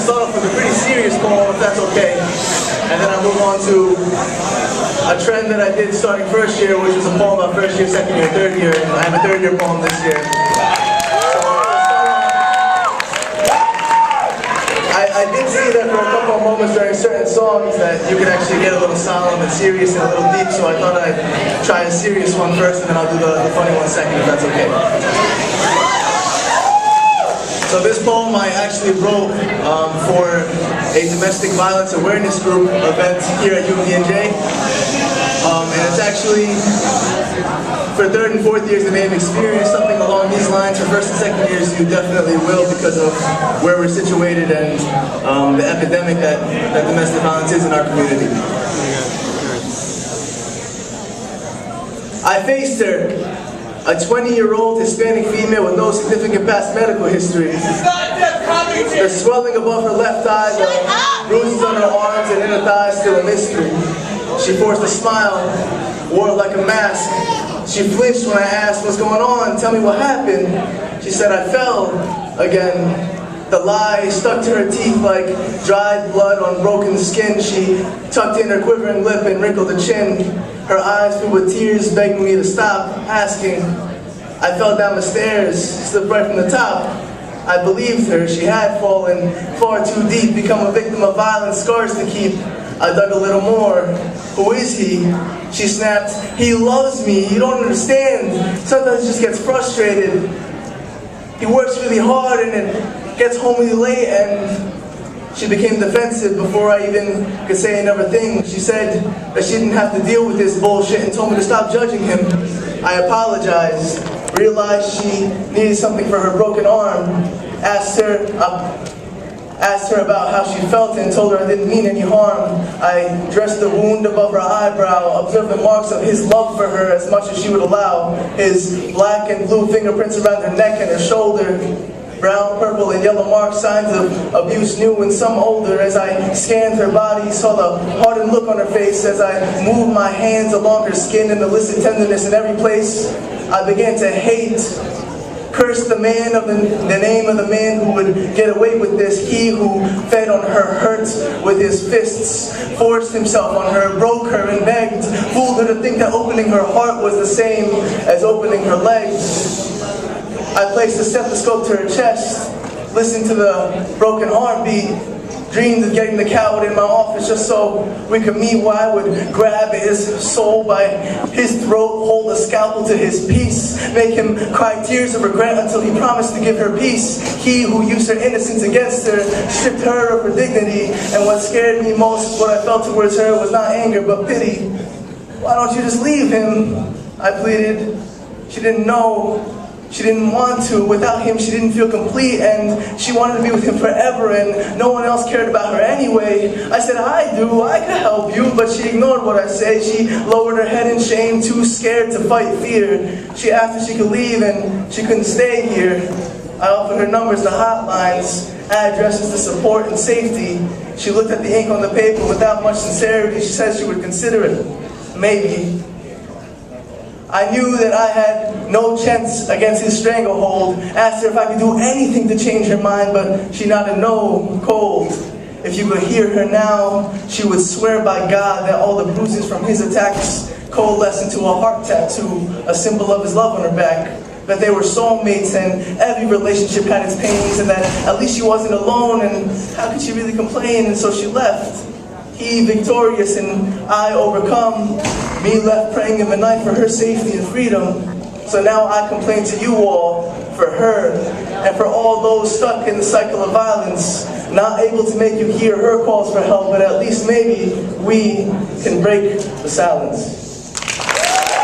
start off with a pretty serious poem, if that's okay. And then I'll move on to a trend that I did starting first year, which was a poem about first year, second year, third year, and I have a third year poem this year. I did see that for a couple of moments during certain songs that you could actually get a little solemn and serious and a little deep, so I thought I'd try a serious one first and then I'll do the funny one second, if that's okay. So this poem I actually wrote for a domestic violence awareness group event here at UMDNJ. And it's actually, for third and fourth years, they may have experienced something along these lines. For first and second years, you definitely will because of where we're situated and the epidemic that domestic violence is in our community. I faced her. A 20-year-old Hispanic female with no significant past medical history. The swelling above her left eye, the bruises on her arms and inner thighs still a mystery. She forced a smile, wore it like a mask. She flinched when I asked, "What's going on? Tell me what happened." She said, "I fell again." The lie stuck to her teeth like dried blood on broken skin. She tucked in her quivering lip and wrinkled her chin. Her eyes filled with tears, begging me to stop, asking. I fell down the stairs, slipped right from the top. I believed her. She had fallen far too deep, become a victim of violence, scars to keep. I dug a little more. Who is he? She snapped. He loves me. You don't understand. Sometimes he just gets frustrated. He works really hard and it gets home really late, and she became defensive before I even could say another thing. She said that she didn't have to deal with this bullshit and told me to stop judging him. I apologized, realized she needed something for her broken arm, asked her about how she felt and told her I didn't mean any harm. I dressed the wound above her eyebrow, observed the marks of his love for her as much as she would allow, his black and blue fingerprints around her neck and her shoulder. Brown, purple, and yellow marks, signs of abuse new and some older. As I scanned her body, saw the hardened look on her face. As I moved my hands along her skin and illicit tenderness in every place, I began to hate, curse the man of the name of the man who would get away with this. He who fed on her hurt with his fists, forced himself on her, broke her and begged, fooled her to think that opening her heart was the same as opening her legs. I placed a stethoscope to her chest, listened to the broken heartbeat, dreamed of getting the coward in my office just so we could meet, where I would grab his soul by his throat, hold a scalpel to his peace, make him cry tears of regret until he promised to give her peace. He who used her innocence against her, stripped her of her dignity, and what scared me most, what I felt towards her, was not anger but pity. Why don't you just leave him? I pleaded. She didn't know. She didn't want to. Without him, she didn't feel complete, and she wanted to be with him forever, and no one else cared about her anyway. I said, I do, I could help you, but she ignored what I said. She lowered her head in shame, too scared to fight fear. She asked if she could leave, and she couldn't stay here. I offered her numbers to hotlines, addresses to support and safety. She looked at the ink on the paper without much sincerity. She said she would consider it. Maybe. I knew that I had no chance against his stranglehold. Asked her if I could do anything to change her mind, but she nodded no, cold. If you could hear her now, she would swear by God that all the bruises from his attacks coalesced into a heart tattoo, a symbol of his love on her back. That they were soulmates and every relationship had its pains, and that at least she wasn't alone, and how could she really complain? And so she left. He victorious and I overcome, me left praying in the night for her safety and freedom. So now I complain to you all for her and for all those stuck in the cycle of violence, not able to make you hear her calls for help, but at least maybe we can break the silence.